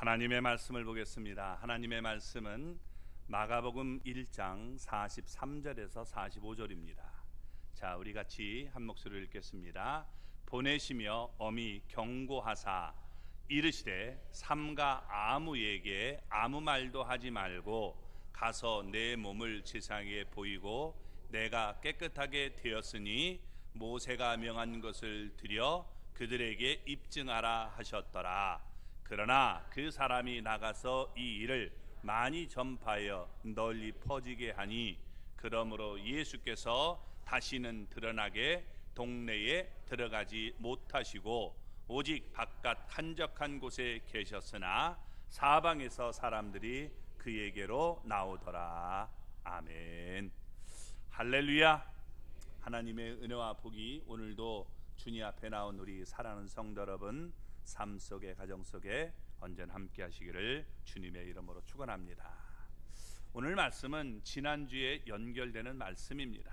하나님의 말씀을 보겠습니다. 하나님의 말씀은 마가복음 1장 43절에서 45절입니다. 자, 우리 같이 한 목소리로 읽겠습니다. 보내시며 엄히 경고하사 이르시되 삼가 아무에게 아무 말도 하지 말고 가서 내 몸을 제사장에게 보이고 내가 깨끗하게 되었으니 모세가 명한 것을 드려 그들에게 입증하라 하셨더라. 그러나 그 사람이 나가서 이 일을 많이 전파하여 널리 퍼지게 하니 그러므로 예수께서 다시는 드러나게 동네에 들어가지 못하시고 오직 바깥 한적한 곳에 계셨으나 사방에서 사람들이 그에게로 나오더라. 아멘. 할렐루야. 하나님의 은혜와 복이 오늘도 주님 앞에 나온 우리 사랑하는 성도 여러분 삶 속에 가정 속에 언제나 함께 하시기를 주님의 이름으로 축원합니다. 오늘 말씀은 지난주에 연결되는 말씀입니다.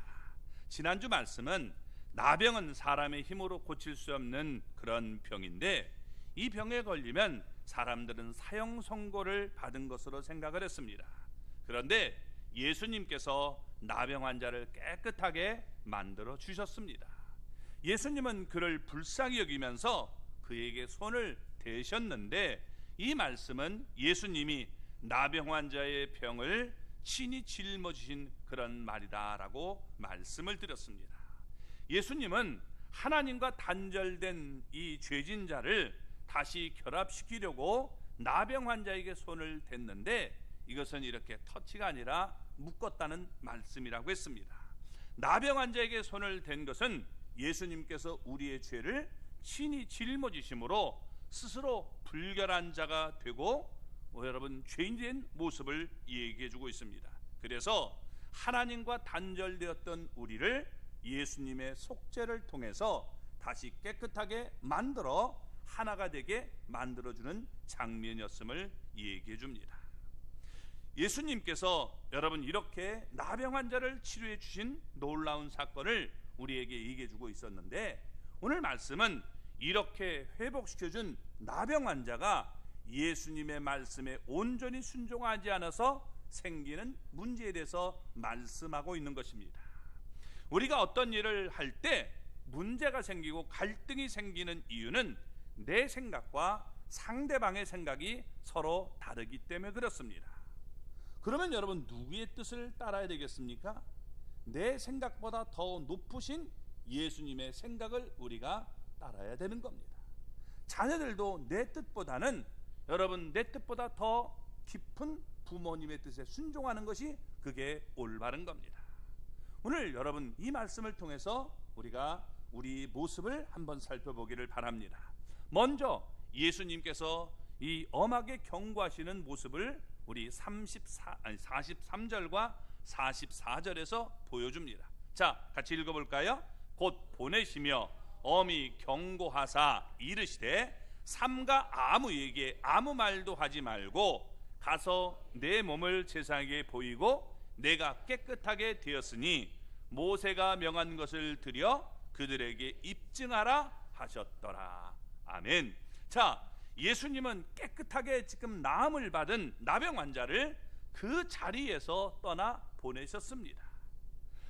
지난주 말씀은 나병은 사람의 힘으로 고칠 수 없는 그런 병인데 이 병에 걸리면 사람들은 사형 선고를 받은 것으로 생각을 했습니다. 그런데 예수님께서 나병 환자를 깨끗하게 만들어 주셨습니다. 예수님은 그를 불쌍히 여기면서 그에게 손을 대셨는데 이 말씀은 예수님이 나병 환자의 병을 친히 짊어지신 그런 말이다라고 말씀을 드렸습니다. 예수님은 하나님과 단절된 이 죄진 자를 다시 결합시키려고 나병 환자에게 손을 댔는데 이것은 이렇게 터치가 아니라 묶었다는 말씀이라고 했습니다. 나병 환자에게 손을 댄 것은 예수님께서 우리의 죄를 친히 짊어지심으로 스스로 불결한 자가 되고 여러분 죄인된 모습을 얘기해 주고 있습니다. 그래서 하나님과 단절되었던 우리를 예수님의 속죄를 통해서 다시 깨끗하게 만들어 하나가 되게 만들어주는 장면이었음을 얘기해 줍니다. 예수님께서 여러분 이렇게 나병 환자를 치료해 주신 놀라운 사건을 우리에게 얘기해 주고 있었는데 오늘 말씀은 이렇게 회복시켜준 나병 환자가 예수님의 말씀에 온전히 순종하지 않아서 생기는 문제에 대해서 말씀하고 있는 것입니다. 우리가 어떤 일을 할 때 문제가 생기고 갈등이 생기는 이유는 내 생각과 상대방의 생각이 서로 다르기 때문에 그렇습니다. 그러면 여러분 누구의 뜻을 따라야 되겠습니까? 내 생각보다 더 높으신 예수님의 생각을 우리가 따라야 되는 겁니다. 자녀들도 내 뜻보다는 여러분 내 뜻보다 더 깊은 부모님의 뜻에 순종하는 것이 그게 올바른 겁니다. 오늘 여러분 이 말씀을 통해서 우리가 우리 모습을 한번 살펴보기를 바랍니다. 먼저 예수님께서 이 엄하게 경고하시는 모습을 우리 43절과 44절에서 보여줍니다. 자, 같이 읽어볼까요? 곧 보내시며 엄히 경고하사 이르시되 삼가 아무에게 아무 말도 하지 말고 가서 내 몸을 제사장에게 보이고 내가 깨끗하게 되었으니 모세가 명한 것을 드려 그들에게 입증하라 하셨더라. 아멘. 자, 예수님은 깨끗하게 지금 나음을 받은 나병 환자를 그 자리에서 떠나 보내셨습니다.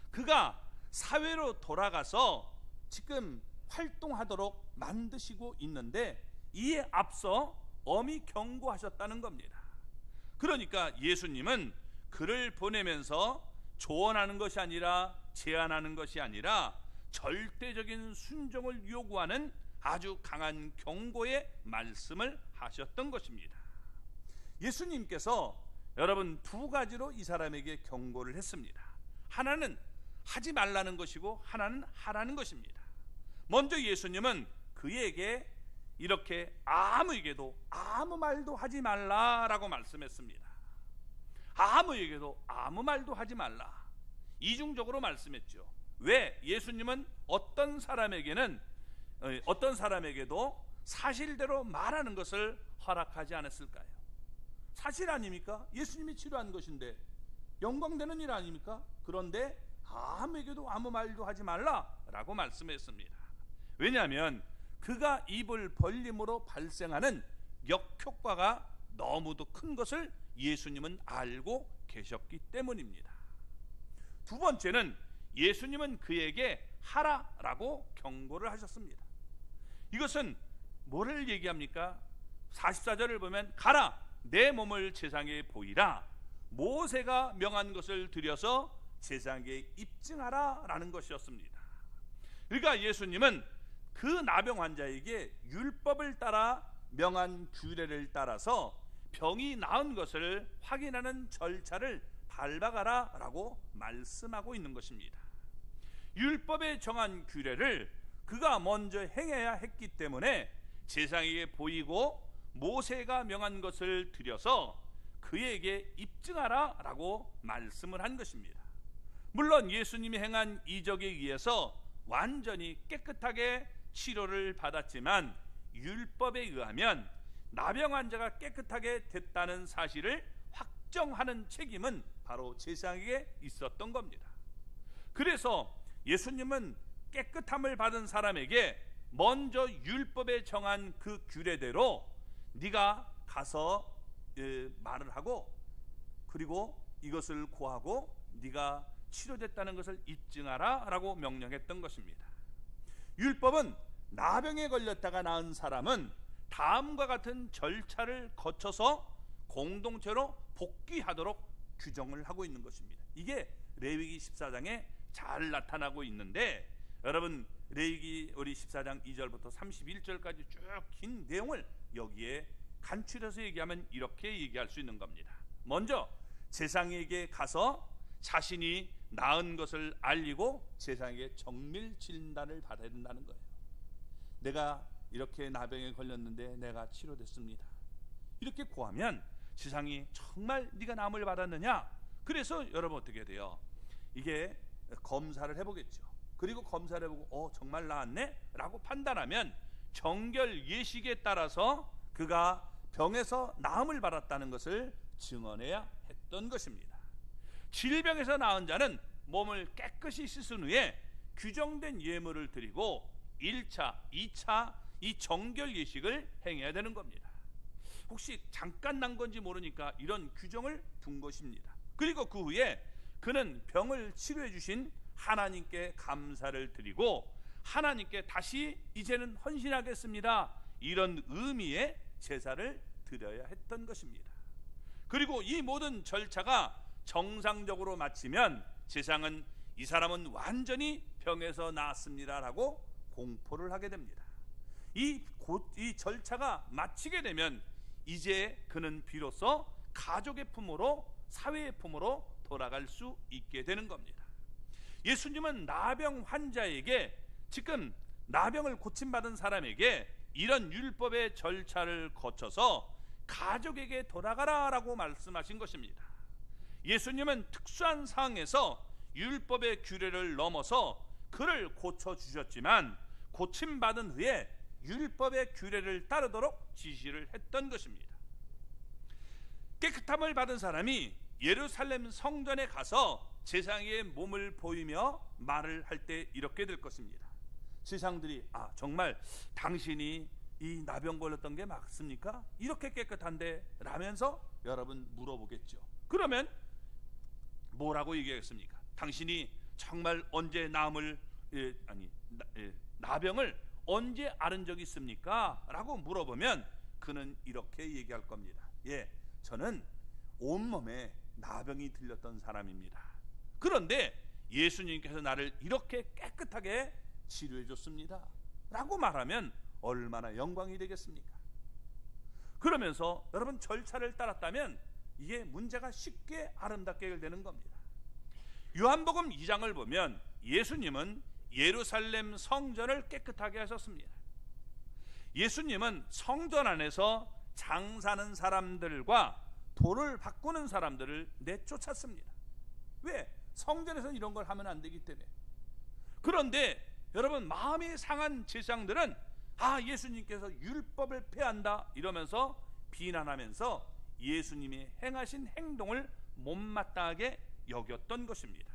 그가 사회로 돌아가서 지금 활동하도록 만드시고 있는데 이에 앞서 엄히 경고하셨다는 겁니다. 그러니까 예수님은 그를 보내면서 조언하는 것이 아니라 제안하는 것이 아니라 절대적인 순종을 요구하는 아주 강한 경고의 말씀을 하셨던 것입니다. 예수님께서 여러분 두 가지로 이 사람에게 경고를 했습니다. 하나는 하지 말라는 것이고 하나는 하라는 것입니다. 먼저 예수님은 그에게 이렇게 아무에게도 아무 말도 하지 말라라고 말씀했습니다. 아무에게도 아무 말도 하지 말라. 이중적으로 말씀했죠. 왜? 예수님은 어떤 사람에게도 사실대로 말하는 것을 허락하지 않았을까요? 사실 아닙니까? 예수님이 치료한 것인데 영광되는 일 아닙니까? 그런데 아무에게도 아무 말도 하지 말라라고 말씀했습니다. 왜냐하면 그가 입을 벌림으로 발생하는 역효과가 너무도 큰 것을 예수님은 알고 계셨기 때문입니다. 두 번째는 예수님은 그에게 하라라고 경고를 하셨습니다. 이것은 뭐를 얘기합니까? 44절을 보면 가라 내 몸을 제사장에 보이라 모세가 명한 것을 들여서 제사장에게 입증하라 라는 것이었습니다. 그러니까 예수님은 그 나병 환자에게 율법을 따라 명한 규례를 따라서 병이 나은 것을 확인하는 절차를 밟아가라 라고 말씀하고 있는 것입니다. 율법에 정한 규례를 그가 먼저 행해야 했기 때문에 제사장에게 보이고 모세가 명한 것을 들여서 그에게 입증하라 라고 말씀을 한 것입니다. 물론 예수님이 행한 이적에 의해서 완전히 깨끗하게 치료를 받았지만 율법에 의하면 나병 환자가 깨끗하게 됐다는 사실을 확정하는 책임은 바로 제사장에게 있었던 겁니다. 그래서 예수님은 깨끗함을 받은 사람에게 먼저 율법에 정한 그 규례대로 네가 가서 말을 하고 그리고 이것을 고하고 네가 치료됐다는 것을 입증하라 라고 명령했던 것입니다. 율법은 나병에 걸렸다가 나은 사람은 다음과 같은 절차를 거쳐서 공동체로 복귀하도록 규정을 하고 있는 것입니다. 이게 레위기 14장에 잘 나타나고 있는데, 여러분 레위기 우리 14장 2절부터 31절까지 쭉 긴 내용을 여기에 간추려서 얘기하면 이렇게 얘기할 수 있는 겁니다. 먼저 제사장에게 가서 자신이 나은 것을 알리고 제사장에게 정밀 진단을 받아야 된다는 거예요. 내가 이렇게 나병에 걸렸는데 내가 치료됐습니다. 이렇게 고하면 제사장이 정말 네가 남을 받았느냐? 그래서 여러분 어떻게 돼요? 이게 검사를 해보겠죠. 그리고 검사를 해보고 정말 나았네? 라고 판단하면 정결 예식에 따라서 그가 병에서 나음을 받았다는 것을 증언해야 했던 것입니다. 질병에서 나은 자는 몸을 깨끗이 씻은 후에 규정된 예물을 드리고 1차, 2차 이 정결 예식을 행해야 되는 겁니다. 혹시 잠깐 난 건지 모르니까 이런 규정을 둔 것입니다. 그리고 그 후에 그는 병을 치료해 주신 하나님께 감사를 드리고 하나님께 다시 이제는 헌신하겠습니다, 이런 의미의 제사를 드려야 했던 것입니다. 그리고 이 모든 절차가 정상적으로 마치면 제사장은 이 사람은 완전히 병에서 나았습니다라고 공포를 하게 됩니다. 이 절차가 마치게 되면 이제 그는 비로소 가족의 품으로, 사회의 품으로 돌아갈 수 있게 되는 겁니다. 예수님은 나병 환자에게, 지금 나병을 고침받은 사람에게 이런 율법의 절차를 거쳐서 가족에게 돌아가라 라고 말씀하신 것입니다. 예수님은 특수한 상황에서 율법의 규례를 넘어서 그를 고쳐주셨지만 고침받은 후에 율법의 규례를 따르도록 지시를 했던 것입니다. 깨끗함을 받은 사람이 예루살렘 성전에 가서 제사장의 몸을 보이며 말을 할 때 이렇게 될 것입니다. 제사장들이 정말 당신이 이 나병 걸렸던 게 맞습니까? 이렇게 깨끗한데? 라면서 여러분 물어보겠죠. 그러면 뭐라고 얘기하겠습니까? 당신이 정말 언제 나병을 언제 앓은 적이 있습니까? 라고 물어보면 그는 이렇게 얘기할 겁니다. 저는 온몸에 나병이 들렸던 사람입니다. 그런데 예수님께서 나를 이렇게 깨끗하게 치료해 줬습니다 라고 말하면 얼마나 영광이 되겠습니까? 그러면서 여러분 절차를 따랐다면 이게 문제가 쉽게 아름답게 해결되는 겁니다. 요한복음 2장을 보면 예수님은 예루살렘 성전을 깨끗하게 하셨습니다. 예수님은 성전 안에서 장사하는 사람들과 돈을 바꾸는 사람들을 내쫓았습니다. 왜? 성전에서는 이런 걸 하면 안 되기 때문에. 그런데 여러분 마음이 상한 제사장들은 예수님께서 율법을 폐한다 이러면서 비난하면서 예수님이 행하신 행동을 못마땅하게 여겼던 것입니다.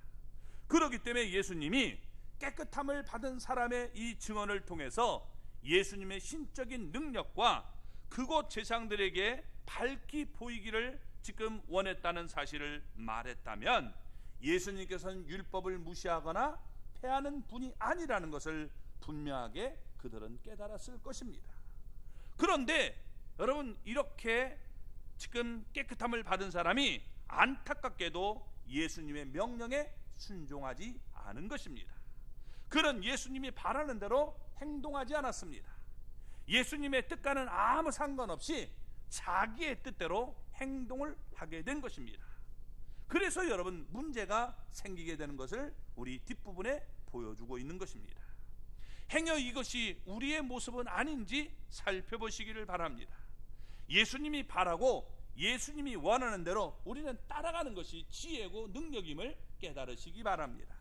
그렇기 때문에 예수님이 깨끗함을 받은 사람의 이 증언을 통해서 예수님의 신적인 능력과 그곳 제사장들에게 밝히 보이기를 지금 원했다는 사실을 말했다면 예수님께서는 율법을 무시하거나 폐하는 분이 아니라는 것을 분명하게 그들은 깨달았을 것입니다. 그런데 여러분, 이렇게 지금 깨끗함을 받은 사람이 안타깝게도 예수님의 명령에 순종하지 않은 것입니다. 그는 예수님이 바라는 대로 행동하지 않았습니다. 예수님의 뜻과는 아무 상관없이 자기의 뜻대로 행동을 하게 된 것입니다. 그래서 여러분, 문제가 생기게 되는 것을 우리 뒷부분에 보여주고 있는 것입니다. 행여 이것이 우리의 모습은 아닌지 살펴보시기를 바랍니다. 예수님이 바라고 예수님이 원하는 대로 우리는 따라가는 것이 지혜고 능력임을 깨달으시기 바랍니다.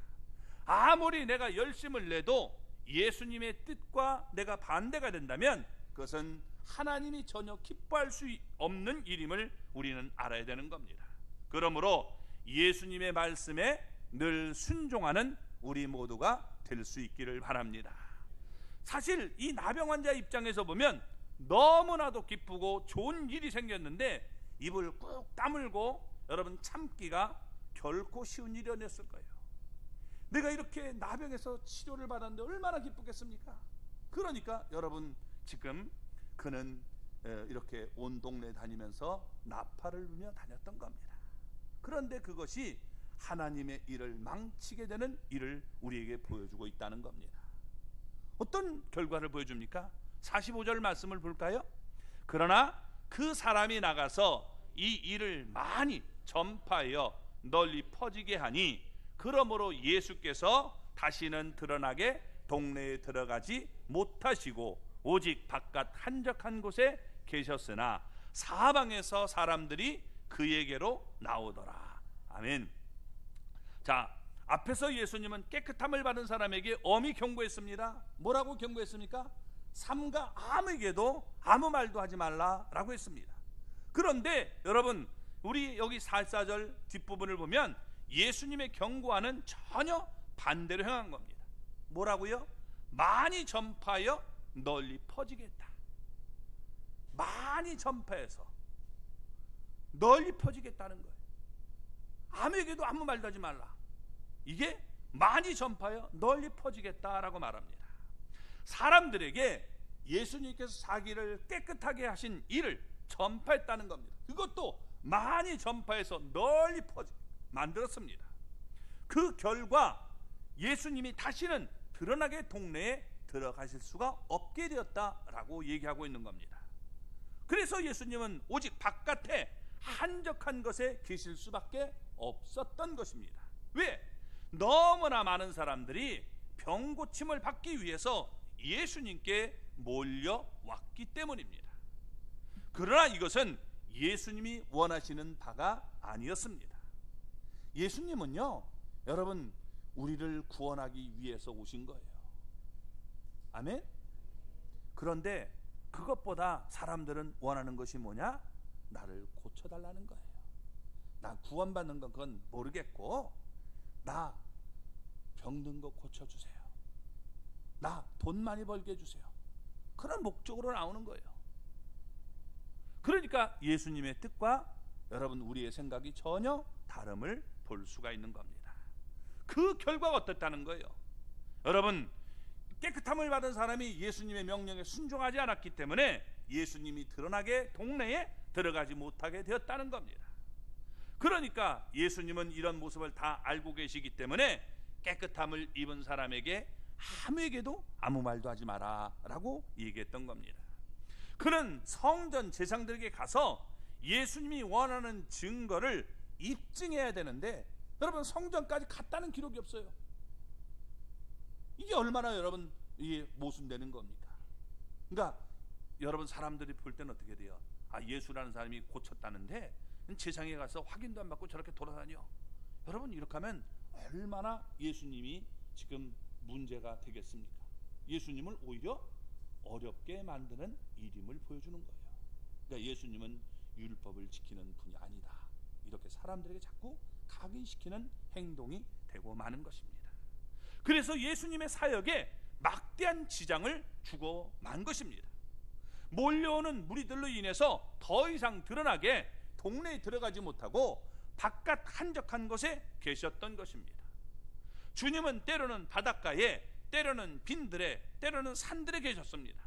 아무리 내가 열심을 내도 예수님의 뜻과 내가 반대가 된다면 그것은 하나님이 전혀 기뻐할 수 없는 일임을 우리는 알아야 되는 겁니다. 그러므로 예수님의 말씀에 늘 순종하는 우리 모두가 될 수 있기를 바랍니다. 사실 이 나병 환자 입장에서 보면 너무나도 기쁘고 좋은 일이 생겼는데 입을 꾹 다물고 여러분 참기가 결코 쉬운 일이 아니었을 거예요. 내가 이렇게 나병에서 치료를 받았는데 얼마나 기쁘겠습니까? 그러니까 여러분, 지금 그는 이렇게 온 동네 다니면서 나팔을 불며 다녔던 겁니다. 그런데 그것이 하나님의 일을 망치게 되는 일을 우리에게 보여주고 있다는 겁니다. 어떤 결과를 보여줍니까? 45절 말씀을 볼까요? 그러나 그 사람이 나가서 이 일을 많이 전파하여 널리 퍼지게 하니 그러므로 예수께서 다시는 드러나게 동네에 들어가지 못하시고 오직 바깥 한적한 곳에 계셨으나 사방에서 사람들이 그에게로 나오더라. 아멘. 자, 앞에서 예수님은 깨끗함을 받은 사람에게 엄히 경고했습니다. 뭐라고 경고했습니까? 삼가 아무에게도 아무 말도 하지 말라라고 했습니다. 그런데 여러분, 우리 여기 44절 뒷부분을 보면 예수님의 경고와는 전혀 반대로 행한 겁니다. 뭐라고요? 많이 전파하여 널리 퍼지게 했다. 많이 전파해서 널리 퍼지겠다는 거예요. 아무에게도 아무 말도 하지 말라. 이게 많이 전파하여 널리 퍼지겠다라고 말합니다. 사람들에게 예수님께서 자기를 깨끗하게 하신 일을 전파했다는 겁니다. 그것도 많이 전파해서 널리 퍼지게 만들었습니다. 그 결과 예수님이 다시는 드러나게 동네에 들어가실 수가 없게 되었다라고 얘기하고 있는 겁니다. 그래서 예수님은 오직 바깥에 한적한 것에 계실 수밖에 없었던 것입니다. 왜? 너무나 많은 사람들이 병 고침을 받기 위해서 예수님께 몰려왔기 때문입니다. 그러나 이것은 예수님이 원하시는 바가 아니었습니다. 예수님은요, 여러분, 우리를 구원하기 위해서 오신 거예요. 아멘? 그런데 그것보다 사람들은 원하는 것이 뭐냐? 나를 고쳐달라는 거예요. 나 구원받는 건 그건 모르겠고, 나 병든 거 고쳐주세요. 나 돈 많이 벌게 해주세요. 그런 목적으로 나오는 거예요. 그러니까 예수님의 뜻과 여러분 우리의 생각이 전혀 다름을 볼 수가 있는 겁니다. 그 결과가 어떻다는 거예요? 여러분, 깨끗함을 받은 사람이 예수님의 명령에 순종하지 않았기 때문에 예수님이 드러나게 동네에 들어가지 못하게 되었다는 겁니다. 그러니까 예수님은 이런 모습을 다 알고 계시기 때문에 깨끗함을 입은 사람에게 아무에게도 아무 말도 하지 마라 라고 얘기했던 겁니다. 그는 성전 제사장들에게 가서 예수님이 원하는 증거를 입증해야 되는데 여러분, 성전까지 갔다는 기록이 없어요. 이게 얼마나 여러분 이게 모순되는 겁니까? 그러니까 여러분, 사람들이 볼 때는 어떻게 돼요? 아, 예수라는 사람이 고쳤다는데 제사장에 가서 확인도 안 받고 저렇게 돌아다녀. 여러분, 이렇게 하면 얼마나 예수님이 지금 문제가 되겠습니까? 예수님을 오히려 어렵게 만드는 일임을 보여주는 거예요. 그러니까 예수님은 율법을 지키는 분이 아니다, 이렇게 사람들에게 자꾸 각인시키는 행동이 되고 마는 것입니다. 그래서 예수님의 사역에 막대한 지장을 주고 만 것입니다. 몰려오는 무리들로 인해서 더 이상 드러나게 동네에 들어가지 못하고 바깥 한적한 곳에 계셨던 것입니다. 주님은 때로는 바닷가에, 때로는 빈들에, 때로는 산들에 계셨습니다.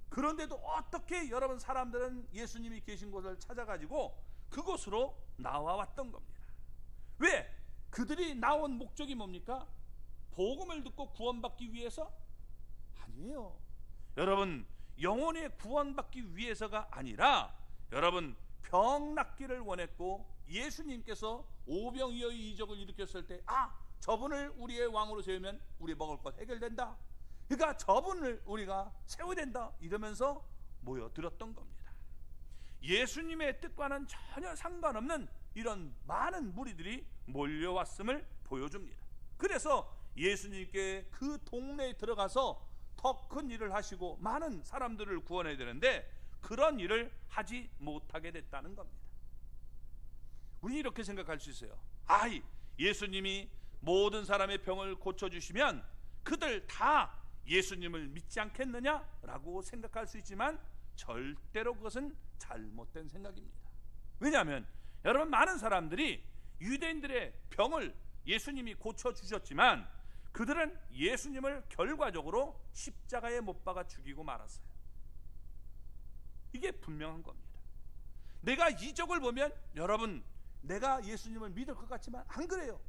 그런데도 어떻게 여러분 사람들은 예수님이 계신 곳을 찾아가지고 그곳으로 나와왔던 겁니다. 왜? 그들이 나온 목적이 뭡니까? 복음을 듣고 구원받기 위해서? 아니에요. 여러분, 영혼의 구원받기 위해서가 아니라 여러분 병 낫기를 원했고, 예수님께서 오병이어의 이적을 일으켰을 때 저분을 우리의 왕으로 세우면 우리 먹을 것 해결된다, 그러니까 저분을 우리가 세워야 된다, 이러면서 모여들었던 겁니다. 예수님의 뜻과는 전혀 상관없는 이런 많은 무리들이 몰려왔음을 보여줍니다. 그래서 예수님께 그 동네에 들어가서 더 큰 일을 하시고 많은 사람들을 구원해야 되는데 그런 일을 하지 못하게 됐다는 겁니다. 우리는 이렇게 생각할 수 있어요. 예수님이 모든 사람의 병을 고쳐주시면 그들 다 예수님을 믿지 않겠느냐라고 생각할 수 있지만 절대로 그것은 잘못된 생각입니다. 왜냐하면 여러분, 많은 사람들이 유대인들의 병을 예수님이 고쳐주셨지만 그들은 예수님을 결과적으로 십자가에 못 박아 죽이고 말았어요. 이게 분명한 겁니다. 내가 이적을 보면 여러분, 내가 예수님을 믿을 것 같지만 안 그래요.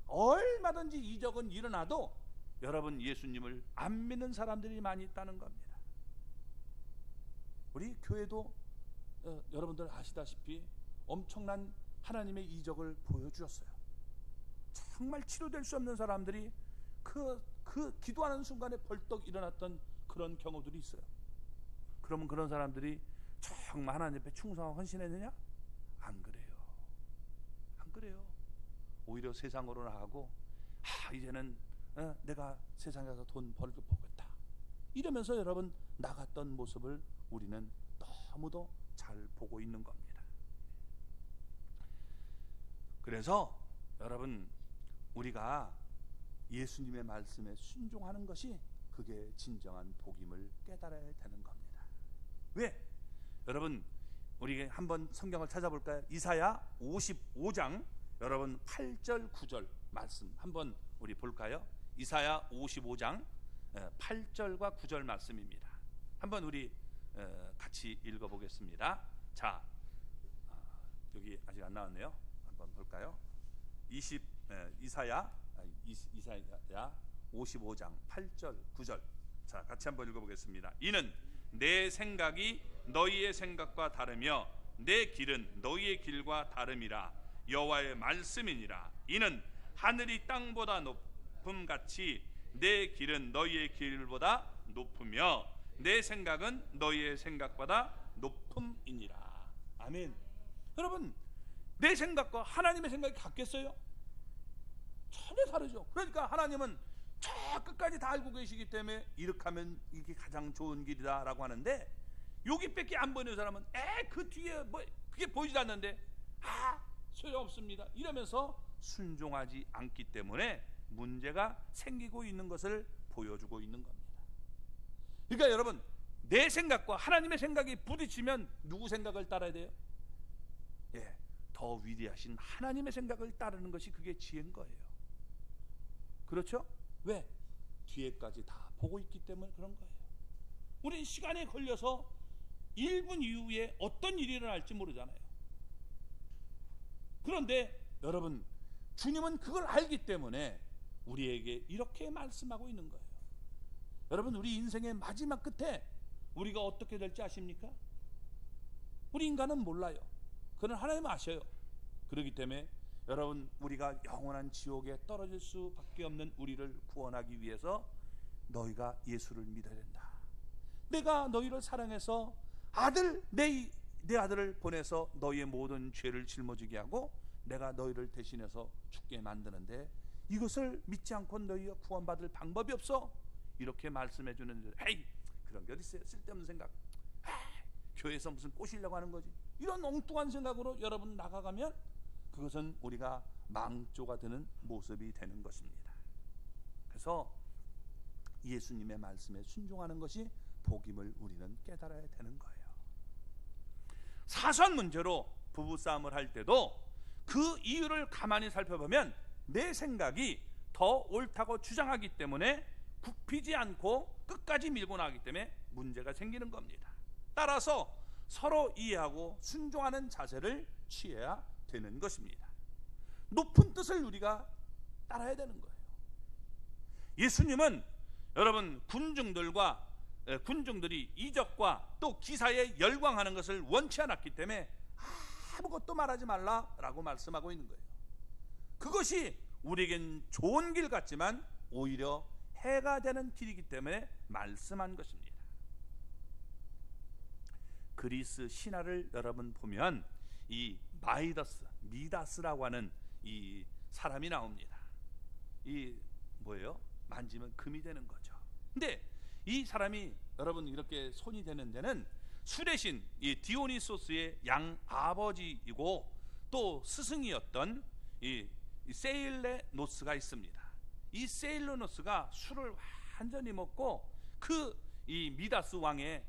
얼마든지 이적은 일어나도 여러분 예수님을 안 믿는 사람들이 많이 있다는 겁니다. 우리 교회도 여러분들 아시다시피 엄청난 하나님의 이적을 보여주셨어요. 정말 치료될 수 없는 사람들이 그 기도하는 순간에 벌떡 일어났던 그런 경우들이 있어요. 그러면 그런 사람들이 정말 하나님 앞에 충성하고 헌신했느냐? 안 그래요. 안 그래요. 오히려 세상으로 나가고 이제는 내가 세상에 가서 돈 벌고 보겠다, 이러면서 여러분 나갔던 모습을 우리는 너무도 잘 보고 있는 겁니다. 그래서 여러분, 우리가 예수님의 말씀에 순종하는 것이 그게 진정한 복임을 깨달아야 되는 겁니다. 왜? 여러분, 우리 한번 성경을 찾아볼까요? 이사야 55장 여러분 8절 9절 말씀 한번 우리 볼까요? 이사야 55장 8절과 9절 말씀입니다. 한번 우리 같이 읽어보겠습니다. 자, 여기 아직 안 나왔네요. 한번 볼까요? 이사야 55장 8절 9절. 자, 같이 한번 읽어보겠습니다. 이는 내 생각이 너희의 생각과 다르며 내 길은 너희의 길과 다름이라. 여호와의 말씀이니라. 이는 하늘이 땅보다 높음같이 내 길은 너희의 길보다 높으며 내 생각은 너희의 생각보다 높음이니라. 아멘. 여러분, 내 생각과 하나님의 생각이 같겠어요? 전혀 다르죠. 그러니까 하나님은 저 끝까지 다 알고 계시기 때문에 이렇게 하면 이게 가장 좋은 길이다 라고 하는데, 여기밖에 안 보이는 사람은 그 뒤에 그게 보이지도 않는데 소용없습니다 이러면서 순종하지 않기 때문에 문제가 생기고 있는 것을 보여주고 있는 겁니다. 그러니까 여러분, 내 생각과 하나님의 생각이 부딪히면 누구 생각을 따라야 돼요? 더 위대하신 하나님의 생각을 따르는 것이 그게 지혜인 거예요. 그렇죠? 왜? 뒤에까지 다 보고 있기 때문에 그런 거예요. 우리는 시간에 걸려서 1분 이후에 어떤 일이 일어날지 모르잖아요. 그런데 여러분, 주님은 그걸 알기 때문에 우리에게 이렇게 말씀하고 있는 거예요. 여러분, 우리 인생의 마지막 끝에 우리가 어떻게 될지 아십니까? 우리 인간은 몰라요. 그건 하나님은 아셔요. 그렇기 때문에 여러분, 우리가 영원한 지옥에 떨어질 수밖에 없는 우리를 구원하기 위해서 너희가 예수를 믿어야 된다. 내가 너희를 사랑해서 내 아들을 보내서 너희의 모든 죄를 짊어지게 하고 내가 너희를 대신해서 죽게 만드는데 이것을 믿지 않고 너희가 구원받을 방법이 없어, 이렇게 말씀해 주는, 그런 게 어디 있어요? 쓸데없는 생각. 교회에서 무슨 꼬시려고 하는 거지, 이런 엉뚱한 생각으로 여러분 나가가면 그것은 우리가 망조가 되는 모습이 되는 것입니다. 그래서 예수님의 말씀에 순종하는 것이 복임을 우리는 깨달아야 되는 거예요. 사소한 문제로 부부싸움을 할 때도 그 이유를 가만히 살펴보면 내 생각이 더 옳다고 주장하기 때문에 굽히지 않고 끝까지 밀고 나가기 때문에 문제가 생기는 겁니다. 따라서 서로 이해하고 순종하는 자세를 취해야 되는 것입니다. 높은 뜻을 우리가 따라야 되는 거예요. 예수님은 여러분 군중들이 이적과 또 기사에 열광하는 것을 원치 않았기 때문에 아무것도 말하지 말라라고 말씀하고 있는 거예요. 그것이 우리에겐 좋은 길 같지만 오히려 해가 되는 길이기 때문에 말씀한 것입니다. 그리스 신화를 여러분 보면 이 미다스라고 하는 이 사람이 나옵니다. 이 뭐예요? 만지면 금이 되는 거죠. 근데 이 사람이 여러분 이렇게 손이 되는 데는 수레신 이 디오니소스의 양 아버지이고 또 스승이었던 이 세일레노스가 있습니다. 이 세일레노스가 술을 완전히 먹고 그 이 미다스 왕의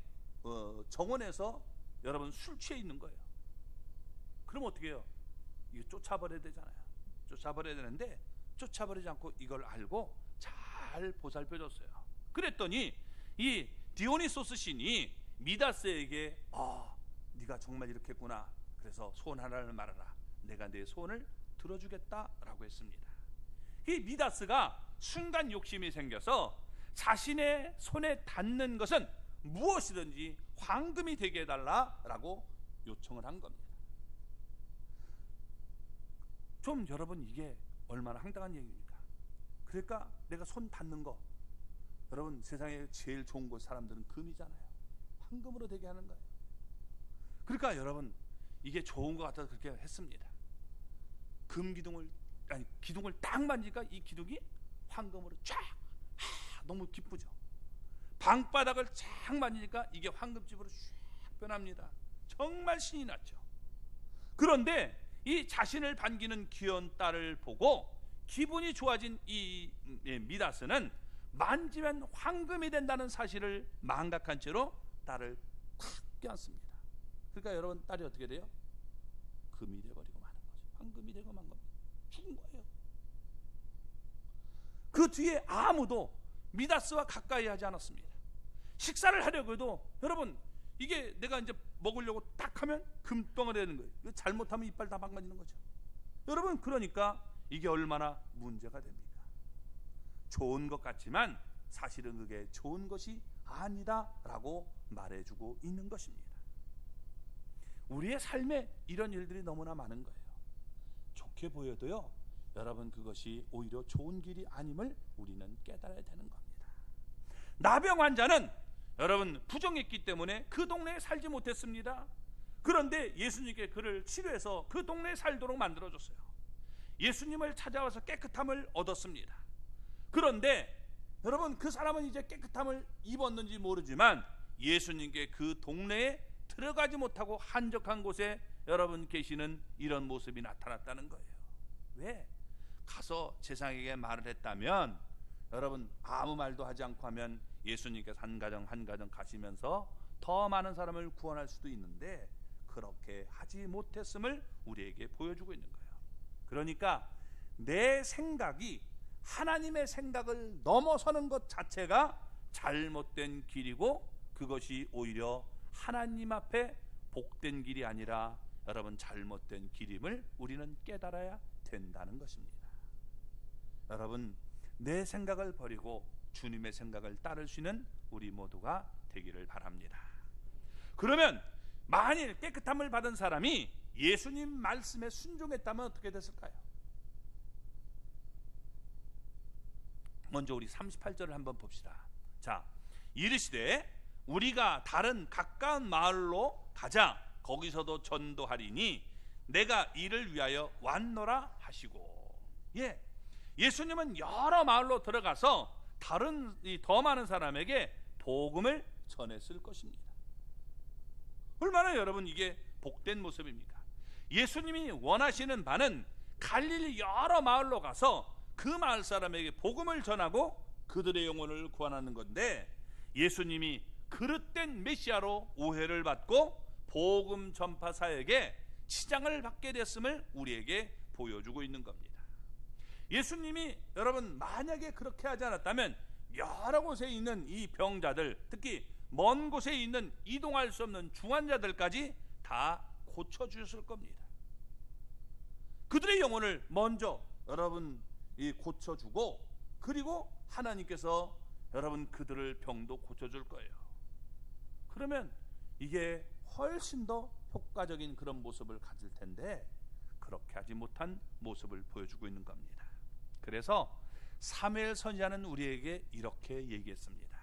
정원에서 여러분 술 취해 있는 거예요. 그럼 어떻게 해요? 이거 쫓아버려야 되잖아요. 쫓아버려야 되는데 쫓아버리지 않고 이걸 알고 잘 보살펴줬어요. 그랬더니 이 디오니소스 신이 미다스에게 네가 정말 이렇게 했구나. 그래서 소원 하나를 말하라. 내가 내 소원을 들어주겠다라고 했습니다. 이 미다스가 순간 욕심이 생겨서 자신의 손에 닿는 것은 무엇이든지 황금이 되게 해달라라고 요청을 한 겁니다. 좀 여러분 이게 얼마나 황당한 얘기입니까? 그러니까 내가 손 닿는 거, 여러분 세상에 제일 좋은 곳 사람들은 금이잖아요. 황금으로 되게 하는 거예요. 그러니까 여러분 이게 좋은 것 같아서 그렇게 했습니다. 기둥을 딱 만지니까 이 기둥이 황금으로 쫙 너무 기쁘죠. 방바닥을 쫙 만지니까 이게 황금집으로 쫙 변합니다. 정말 신이 났죠. 그런데 이 자신을 반기는 귀여운 딸을 보고 기분이 좋아진 이 미다스는 만지면 황금이 된다는 사실을 망각한 채로 딸을 탁 껴안습니다. 그러니까 여러분 딸이 어떻게 돼요? 금이 돼버리고 마는 거죠. 황금이 되고 만 겁니다. 죽은 거예요. 그 뒤에 아무도 미다스와 가까이 하지 않았습니다. 식사를 하려고 해도 여러분 이게 내가 이제 먹으려고 딱 하면 금덩어리 되는 거예요. 이거 잘못하면 이빨 다 망가지는 거죠. 여러분 그러니까 이게 얼마나 문제가 됩니까? 좋은 것 같지만 사실은 그게 좋은 것이 아니다라고 말해주고 있는 것입니다. 우리의 삶에 이런 일들이 너무나 많은 거예요. 좋게 보여도요 여러분 그것이 오히려 좋은 길이 아님을 우리는 깨달아야 되는 겁니다. 나병 환자는 여러분 부정했기 때문에 그 동네에 살지 못했습니다. 그런데 예수님께 그를 치료해서 그 동네에 살도록 만들어줬어요. 예수님을 찾아와서 깨끗함을 얻었습니다. 그런데 여러분 그 사람은 이제 깨끗함을 입었는지 모르지만 예수님께 그 동네에 들어가지 못하고 한적한 곳에 여러분 계시는 이런 모습이 나타났다는 거예요. 왜? 가서 제사장에게 말을 했다면 여러분 아무 말도 하지 않고 하면 예수님께서 한 가정 한 가정 가시면서 더 많은 사람을 구원할 수도 있는데 그렇게 하지 못했음을 우리에게 보여주고 있는 거예요. 그러니까 내 생각이 하나님의 생각을 넘어서는 것 자체가 잘못된 길이고 그것이 오히려 하나님 앞에 복된 길이 아니라 여러분 잘못된 길임을 우리는 깨달아야 된다는 것입니다. 여러분 내 생각을 버리고 주님의 생각을 따를 수 있는 우리 모두가 되기를 바랍니다. 그러면 만일 깨끗함을 받은 사람이 예수님 말씀에 순종했다면 어떻게 됐을까요? 먼저 우리 38절을 한번 봅시다. 자, 이르시되 우리가 다른 가까운 마을로 가자. 거기서도 전도하리니 내가 이를 위하여 왔노라 하시고. 예수님은 여러 마을로 들어가서 다른 더 많은 사람에게 복음을 전했을 것입니다. 얼마나 여러분 이게 복된 모습입니까? 예수님이 원하시는 바는 갈릴리 여러 마을로 가서 그 마을 사람에게 복음을 전하고 그들의 영혼을 구원하는 건데 예수님이 그 그릇된 메시아로 오해를 받고 복음 전파 사역에 치장을 받게 됐음을 우리에게 보여주고 있는 겁니다. 예수님이 여러분 만약에 그렇게 하지 않았다면 여러 곳에 있는 이 병자들, 특히 먼 곳에 있는 이동할 수 없는 중환자들까지 다 고쳐주셨을 겁니다. 그들의 영혼을 먼저 여러분 고쳐주고, 그리고 하나님께서 여러분 그들을 병도 고쳐줄 거예요. 그러면 이게 훨씬 더 효과적인 그런 모습을 가질 텐데 그렇게 하지 못한 모습을 보여주고 있는 겁니다. 그래서 사무엘 선지자는 우리에게 이렇게 얘기했습니다.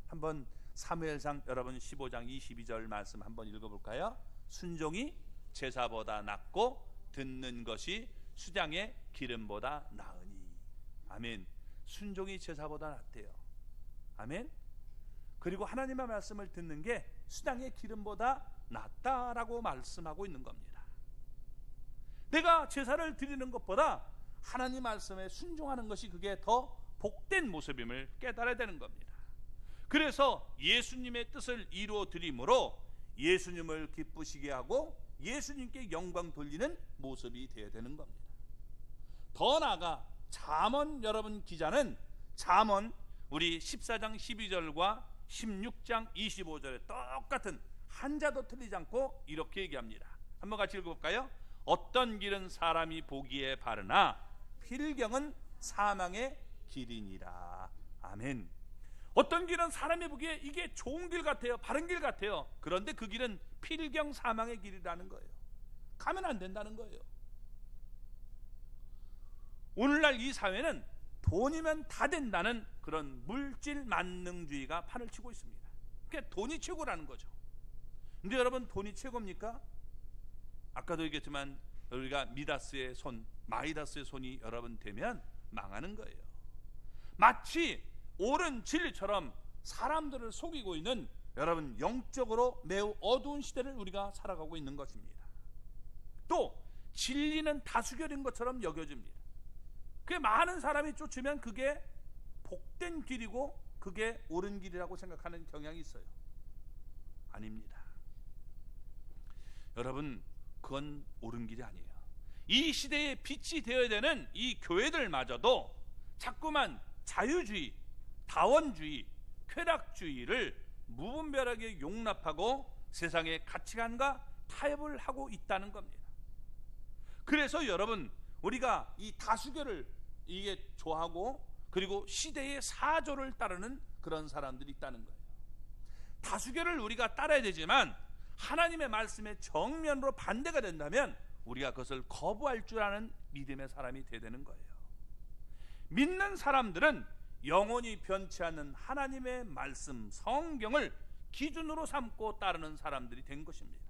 한번 사무엘상 여러분 15장 22절 말씀 한번 읽어볼까요? 순종이 제사보다 낫고 듣는 것이 수장의 기름보다 나으니. 아멘. 순종이 제사보다 낫대요. 아멘. 그리고 하나님의 말씀을 듣는 게 수장의 기름보다 낫다라고 말씀하고 있는 겁니다. 내가 제사를 드리는 것보다 하나님 말씀에 순종하는 것이 그게 더 복된 모습임을 깨달아야 되는 겁니다. 그래서 예수님의 뜻을 이루어 드림으로 예수님을 기쁘시게 하고 예수님께 영광 돌리는 모습이 되어야 되는 겁니다. 더 나아가 잠언 여러분 기자는 잠언 우리 14장 12절과 16장 25절에 똑같은 한자도 틀리지 않고 이렇게 얘기합니다. 한번 같이 읽어볼까요? 어떤 길은 사람이 보기에 바르나 필경은 사망의 길이니라. 아멘. 어떤 길은 사람이 보기에 이게 좋은 길 같아요, 바른 길 같아요. 그런데 그 길은 필경 사망의 길이라는 거예요. 가면 안 된다는 거예요. 오늘날 이 사회는 돈이면 다 된다는 그런 물질 만능주의가 판을 치고 있습니다. 그러니까 돈이 최고라는 거죠. 근데 여러분, 돈이 최고입니까? 아까도 얘기했지만 우리가 미다스의 손, 마이다스의 손이 여러분 되면 망하는 거예요. 마치 옳은 진리처럼 사람들을 속이고 있는 여러분 영적으로 매우 어두운 시대를 우리가 살아가고 있는 것입니다. 또 진리는 다수결인 것처럼 여겨집니다. 그게 많은 사람이 쫓으면 그게 복된 길이고 그게 옳은 길이라고 생각하는 경향이 있어요. 아닙니다. 여러분, 그건 옳은 길이 아니에요. 이 시대의 빛이 되어야 되는 이 교회들마저도 자꾸만 자유주의, 다원주의, 쾌락주의를 무분별하게 용납하고 세상의 가치관과 타협을 하고 있다는 겁니다. 그래서 여러분, 우리가 이 다수결을 이게 좋아하고 그리고 시대의 사조를 따르는 그런 사람들이 있다는 거예요. 다수결을 우리가 따라야 되지만 하나님의 말씀에 정면으로 반대가 된다면 우리가 그것을 거부할 줄 아는 믿음의 사람이 되어야 되는 거예요. 믿는 사람들은 영원히 변치 않는 하나님의 말씀, 성경을 기준으로 삼고 따르는 사람들이 된 것입니다.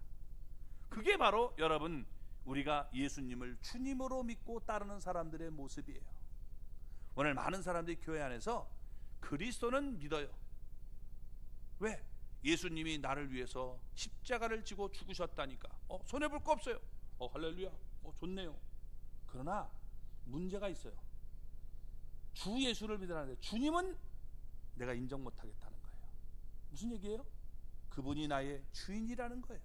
그게 바로 여러분, 우리가 예수님을 주님으로 믿고 따르는 사람들의 모습이에요. 오늘 많은 사람들이 교회 안에서 그리스도는 믿어요. 왜? 예수님이 나를 위해서 십자가를 지고 죽으셨다니까. 손해볼 거 없어요. 할렐루야. 좋네요. 그러나 문제가 있어요. 주 예수를 믿으라는데 주님은 내가 인정 못하겠다는 거예요. 무슨 얘기예요? 그분이 나의 주인이라는 거예요.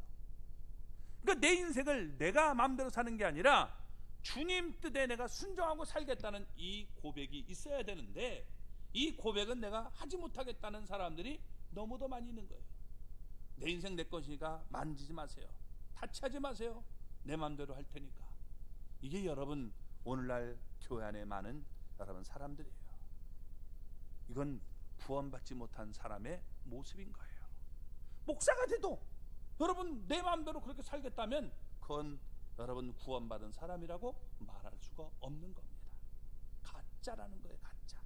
그러니까 내 인생을 내가 마음대로 사는 게 아니라 주님 뜻에 내가 순종하고 살겠다는 이 고백이 있어야 되는데 이 고백은 내가 하지 못하겠다는 사람들이 너무도 많이 있는 거예요. 내 인생 내 것이니까 만지지 마세요. 타치하지 마세요. 내 마음대로 할 테니까. 이게 여러분 오늘날 교회 안에 많은 여러분 사람들이에요. 이건 구원받지 못한 사람의 모습인 거예요. 목사가 돼도 여러분 내 마음대로 그렇게 살겠다면 그건 여러분 구원받은 사람이라고 말할 수가 없는 겁니다. 가짜라는 거예요. 가짜.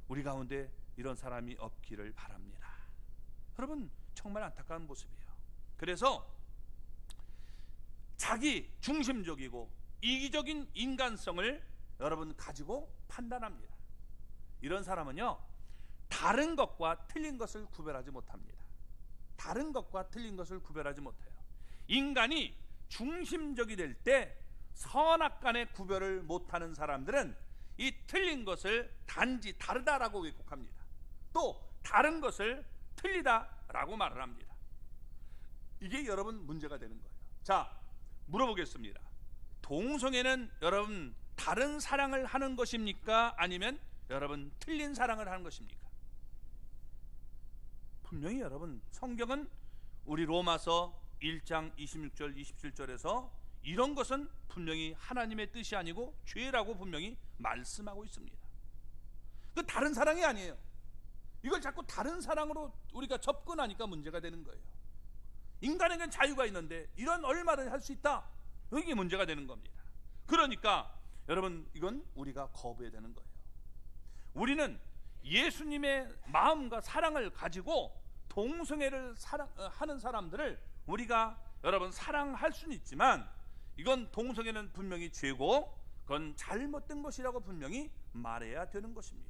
우리 가운데 이런 사람이 없기를 바랍니다. 여러분 정말 안타까운 모습이에요. 그래서 자기 중심적이고 이기적인 인간성을 여러분 가지고 판단합니다. 이런 사람은요, 다른 것과 틀린 것을 구별하지 못합니다. 다른 것과 틀린 것을 구별하지 못해요. 인간이 중심적이 될 때 선악 간의 구별을 못하는 사람들은 이 틀린 것을 단지 다르다라고 왜곡합니다. 또 다른 것을 틀리다라고 말을 합니다. 이게 여러분 문제가 되는 거예요. 자, 물어보겠습니다. 동성애는 여러분 다른 사랑을 하는 것입니까? 아니면 여러분 틀린 사랑을 하는 것입니까? 분명히 여러분 성경은 우리 로마서 1장 26절 27절에서 이런 것은 분명히 하나님의 뜻이 아니고 죄라고 분명히 말씀하고 있습니다. 그 다른 사랑이 아니에요. 이걸 자꾸 다른 사랑으로 우리가 접근하니까 문제가 되는 거예요. 인간에겐 자유가 있는데 이런 얼마든지 할 수 있다, 이게 문제가 되는 겁니다. 그러니까 여러분 이건 우리가 거부해야 되는 거예요. 우리는 예수님의 마음과 사랑을 가지고 동성애를 하는 사람들을 우리가 여러분 사랑할 수는 있지만, 이건 동성애는 분명히 죄고 그건 잘못된 것이라고 분명히 말해야 되는 것입니다.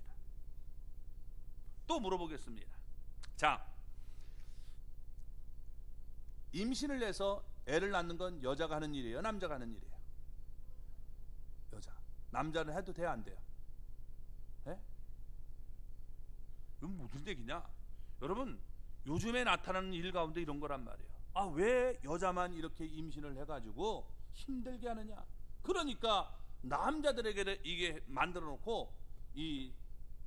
또 물어보겠습니다. 자, 임신을 해서 애를 낳는 건 여자가 하는 일이에요, 남자가 하는 일이에요? 여자. 남자는 해도 돼요, 안 돼요? 네? 이건 무슨 얘기냐? 여러분 요즘에 나타나는 일 가운데 이런 거란 말이에요. 아, 왜 여자만 이렇게 임신을 해가지고 힘들게 하느냐? 그러니까 남자들에게 이게 만들어 놓고, 이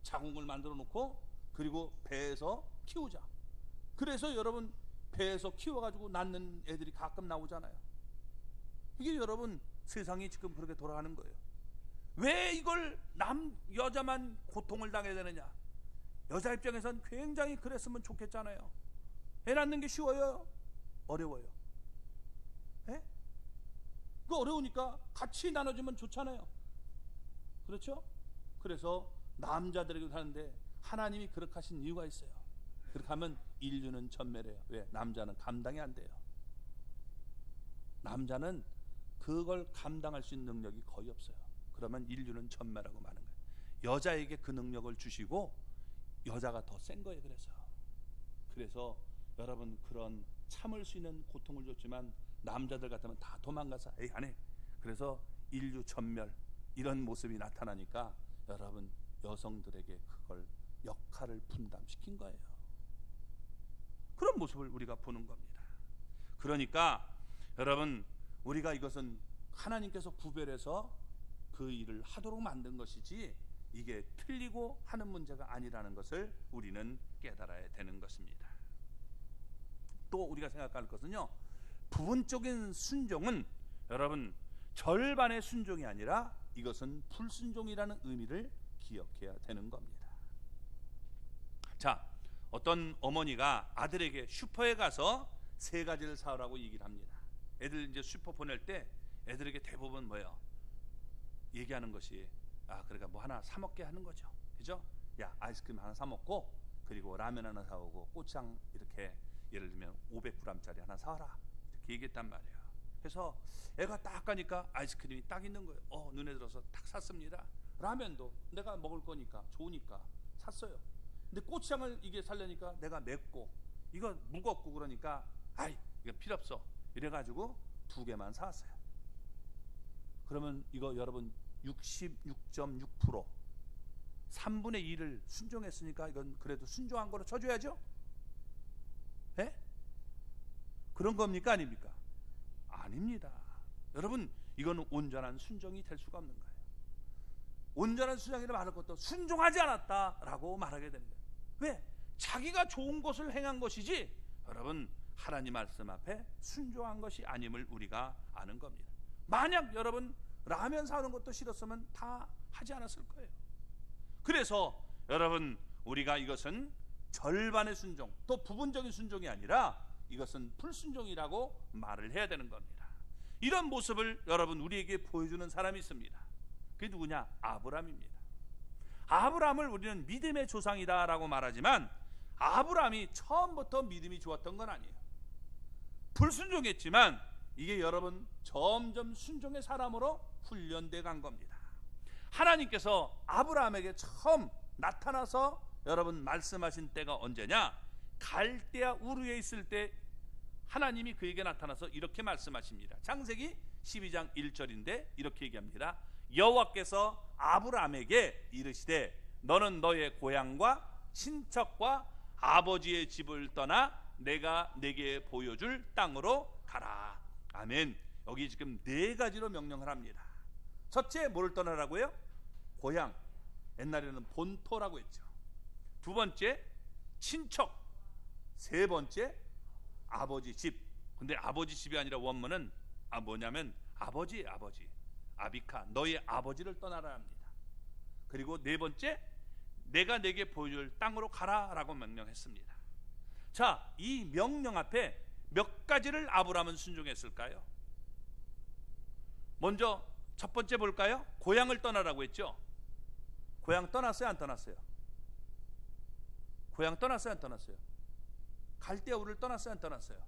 자궁을 만들어 놓고 그리고 배에서 키우자. 그래서 여러분 배에서 키워가지고 낳는 애들이 가끔 나오잖아요. 이게 여러분 세상이 지금 그렇게 돌아가는 거예요. 왜 이걸 여자만 고통을 당해야 되느냐? 여자 입장에선 굉장히 그랬으면 좋겠잖아요. 애 낳는 게 쉬워요? 어려워요? 예? 그 어려우니까 같이 나눠주면 좋잖아요. 그렇죠? 그래서 남자들에게 하는데 하나님이 그렇게 하신 이유가 있어요. 그렇게 하면 인류는 전멸해요. 왜? 남자는 감당이 안 돼요. 남자는 그걸 감당할 수 있는 능력이 거의 없어요. 그러면 인류는 전멸하고 마는 거예요. 여자에게 그 능력을 주시고 여자가 더 센 거예요. 그래서 여러분 그런 참을 수 있는 고통을 줬지만 남자들 같으면 다 도망가서 에이 안 해. 그래서 인류 전멸 이런 모습이 나타나니까 여러분 여성들에게 그걸 역할을 분담시킨 거예요. 그런 모습을 우리가 보는 겁니다. 그러니까 여러분 우리가 이것은 하나님께서 구별해서 그 일을 하도록 만든 것이지 이게 틀리고 하는 문제가 아니라는 것을 우리는 깨달아야 되는 것입니다. 또 우리가 생각할 것은요, 부분적인 순종은 여러분 절반의 순종이 아니라 이것은 불순종이라는 의미를 기억해야 되는 겁니다. 자, 어떤 어머니가 아들에게 슈퍼에 가서 3가지를 사오라고 얘기를 합니다. 애들 이제 슈퍼 보낼 때 애들에게 대부분 뭐예요? 얘기하는 것이 그러니까 뭐 하나 사 먹게 하는 거죠. 그죠? 야, 아이스크림 하나 사 먹고 그리고 라면 하나 사오고 고추장 이렇게 예를 들면 500g짜리 하나 사와라, 이렇게 얘기했단 말이에요. 그래서 애가 딱 가니까 아이스크림이 딱 있는 거예요. 눈에 들어서 딱 샀습니다. 라면도 내가 먹을 거니까 좋으니까 샀어요. 근데 고추장을 이게 살려니까 내가 맵고 이거 무겁고 그러니까 이거 필요 없어 이래가지고 2개만 사왔어요. 그러면 이거 여러분 66.6% 3분의 2를 순종했으니까 이건 그래도 순종한 거로 쳐줘야죠. 예? 그런 겁니까 아닙니까? 아닙니다. 여러분 이거는 온전한 순종이 될 수가 없는 거예요. 온전한 순종이라 말할 것도 순종하지 않았다라고 말하게 되는 거예요. 왜? 자기가 좋은 것을 행한 것이지 여러분 하나님 말씀 앞에 순종한 것이 아님을 우리가 아는 겁니다. 만약 여러분 라면 사오는 것도 싫었으면 다 하지 않았을 거예요. 그래서 여러분 우리가 이것은 절반의 순종 또 부분적인 순종이 아니라 이것은 불순종이라고 말을 해야 되는 겁니다. 이런 모습을 여러분 우리에게 보여주는 사람이 있습니다. 그게 누구냐? 아브라함입니다. 아브라함을 우리는 믿음의 조상이다라고 말하지만 아브라함이 처음부터 믿음이 좋았던 건 아니에요. 불순종했지만 이게 여러분 점점 순종의 사람으로 훈련돼 간 겁니다. 하나님께서 아브라함에게 처음 나타나서 여러분 말씀하신 때가 언제냐? 갈대아 우르에 있을 때 하나님이 그에게 나타나서 이렇게 말씀하십니다. 창세기 12장 1절인데 이렇게 얘기합니다. 여호와께서 아브라함에게 이르시되 너는 너의 고향과 친척과 아버지의 집을 떠나 내가 내게 보여줄 땅으로 가라. 아멘. 여기 지금 네 가지로 명령을 합니다. 첫째, 뭐를 떠나라고요? 고향, 옛날에는 본토라고 했죠. 두 번째, 친척. 세 번째, 아버지 집. 근데 아버지 집이 아니라 원문은 뭐냐면 아버지예요. 아버지. 아비카, 너의 아버지를 떠나라 합니다. 그리고 네 번째, 내가 내게 보여줄 땅으로 가라라고 명령했습니다. 자, 이 명령 앞에 몇 가지를 아브라함은 순종했을까요? 먼저 첫 번째 볼까요? 고향을 떠나라고 했죠. 고향 떠났어요, 안 떠났어요? 고향 떠났어요, 안 떠났어요? 갈대아 우를 떠났어요, 안 떠났어요?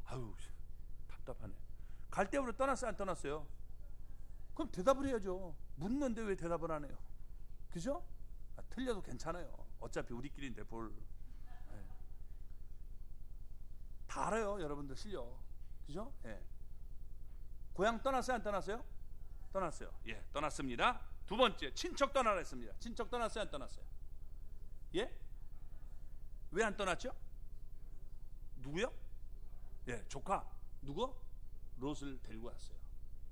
아유, 답답하네. 갈대아 우를 떠났어요, 안 떠났어요? 그럼 대답을 해야죠. 묻는데 왜 대답을 안 해요? 그죠? 틀려도 괜찮아요. 어차피 우리끼리인데 볼. 네. 다 알아요, 여러분들 실력. 그죠? 예. 고향 떠났어요, 안 떠났어요? 떠났어요. 예, 떠났습니다. 두 번째, 친척 떠나라 했습니다. 친척 떠났어요, 안 떠났어요? 예? 왜 안 떠났죠? 누구요? 예, 조카. 누구? 롯을 데리고 왔어요.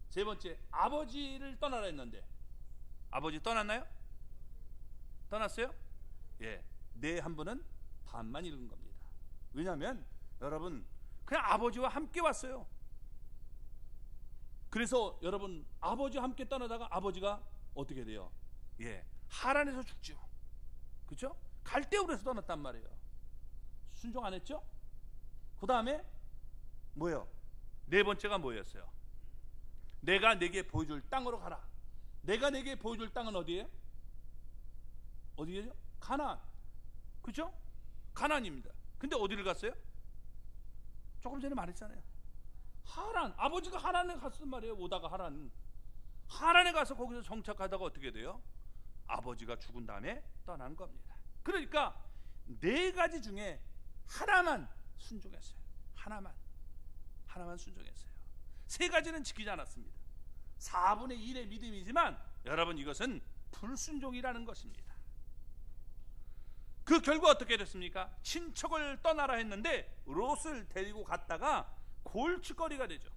세 번째, 아버지를 떠나라 했는데 아버지 떠났나요? 떠났어요? 예, 네 한 분은 반만 읽은 겁니다. 왜냐하면 여러분 그냥 아버지와 함께 왔어요. 그래서 여러분 아버지와 함께 떠나다가 아버지가 어떻게 돼요? 예, 하란에서 죽죠. 그렇죠? 갈대우르에서 떠났단 말이에요. 순종 안 했죠? 그 다음에 뭐예요? 네 번째가 뭐였어요? 내가 내게 보여줄 땅으로 가라. 내가 내게 보여줄 땅은 어디예요? 어디예요? 가나안. 그렇죠? 가나안입니다. 근데 어디를 갔어요? 조금 전에 말했잖아요. 하란. 아버지가 하란에 갔단 말이에요. 오다가 하란에 가서 거기서 정착하다가 어떻게 돼요? 아버지가 죽은 다음에 떠난 겁니다. 그러니까 네 가지 중에 하나만 순종했어요. 하나만 순종했어요. 세 가지는 지키지 않았습니다. 4분의 1의 믿음이지만 여러분 이것은 불순종이라는 것입니다. 그 결과 어떻게 됐습니까? 친척을 떠나라 했는데 롯을 데리고 갔다가 골칫거리가 되죠.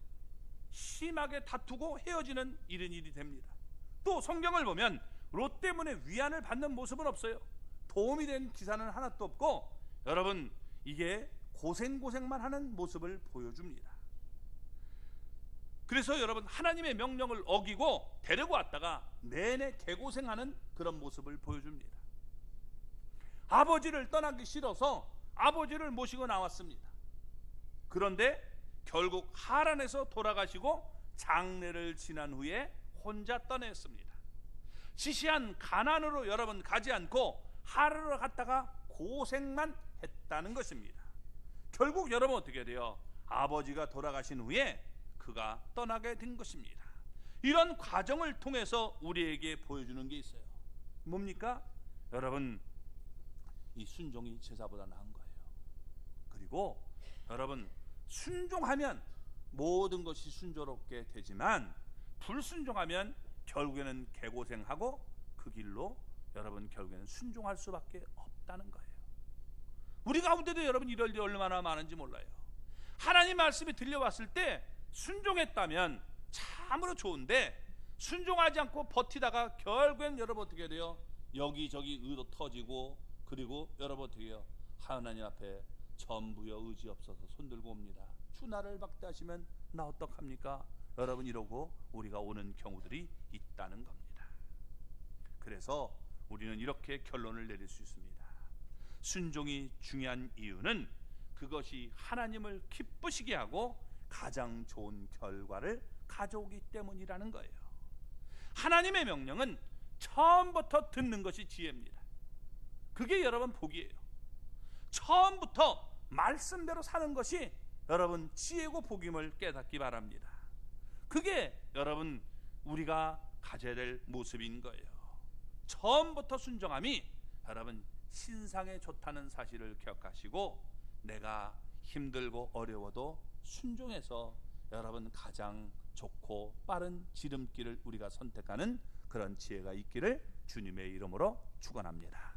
심하게 다투고 헤어지는 이런 일이 됩니다. 또 성경을 보면 롯 때문에 위안을 받는 모습은 없어요. 도움이 된 기사는 하나도 없고 여러분 이게 고생만 하는 모습을 보여줍니다. 그래서 여러분 하나님의 명령을 어기고 데리고 왔다가 내내 개고생하는 그런 모습을 보여줍니다. 아버지를 떠나기 싫어서 아버지를 모시고 나왔습니다. 그런데 결국 하란에서 돌아가시고 장례를 지난 후에 혼자 떠났습니다. 시시한 가나안으로 여러분 가지 않고 하란으로 갔다가 고생만 했다는 것입니다. 결국 여러분 어떻게 돼요? 아버지가 돌아가신 후에 그가 떠나게 된 것입니다. 이런 과정을 통해서 우리에게 보여주는 게 있어요. 뭡니까? 여러분 이 순종이 제사보다 나은 거예요. 그리고 여러분 순종하면 모든 것이 순조롭게 되지만 불순종하면 결국에는 개고생하고 그 길로 여러분 결국에는 순종할 수밖에 없다는 거예요. 우리 가운데도 여러분 이럴 일이 얼마나 많은지 몰라요. 하나님 말씀이 들려왔을 때 순종했다면 참으로 좋은데 순종하지 않고 버티다가 결국엔 여러분 어떻게 돼요? 여기저기 의도 터지고 그리고 여러분 어떻게 해요? 하나님 앞에 전부여 의지 없어서 손들고 옵니다. 주 나를 박대하시면 나 어떡합니까? 여러분 이러고 우리가 오는 경우들이 있다는 겁니다. 그래서 우리는 이렇게 결론을 내릴 수 있습니다. 순종이 중요한 이유는 그것이 하나님을 기쁘시게 하고 가장 좋은 결과를 가져오기 때문이라는 거예요. 하나님의 명령은 처음부터 듣는 것이 지혜입니다. 그게 여러분 복이에요. 처음부터 말씀대로 사는 것이 여러분 지혜고 복임을 깨닫기 바랍니다. 그게 여러분 우리가 가져야 될 모습인 거예요. 처음부터 순종함이 여러분 신상에 좋다는 사실을 기억하시고 내가 힘들고 어려워도 순종해서 여러분 가장 좋고 빠른 지름길을 우리가 선택하는 그런 지혜가 있기를 주님의 이름으로 축원합니다.